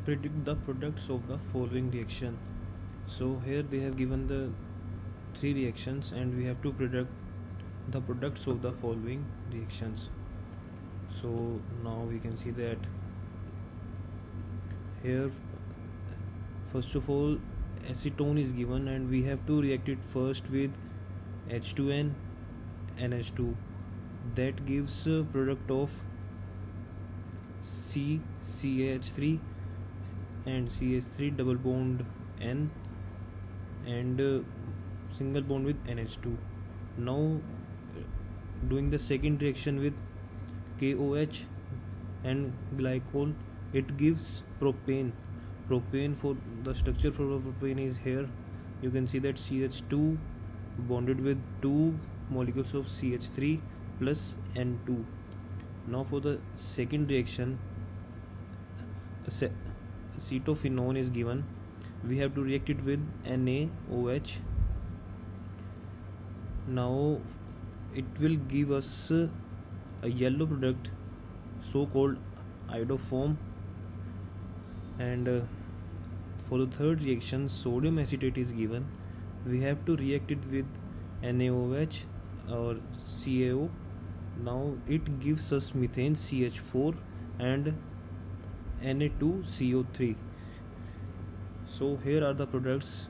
predict the products of the following reaction. So here they have given the 3 reactions and we have to predict the products of the following reactions. So now we can see that here first of all acetone is given and we have to react it first with H2N NH2. That gives a product of CCH3 and CH3 double bond N and single bond with NH2. Now doing the second reaction with KOH and glycol, it gives propane. For the structure for propane is here. You can see that CH2 bonded with 2 molecules of CH3 plus N2. Now for the second reaction, acetophenone is given. We have to react it with NaOH. Now it will give us a yellow product, so called iodoform. And for the third reaction, sodium acetate is given. We have to react it with NaOH or CaO. Now it gives us methane CH4 and Na2CO3. So here are the products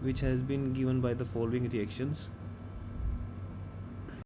which has been given by the following reactions.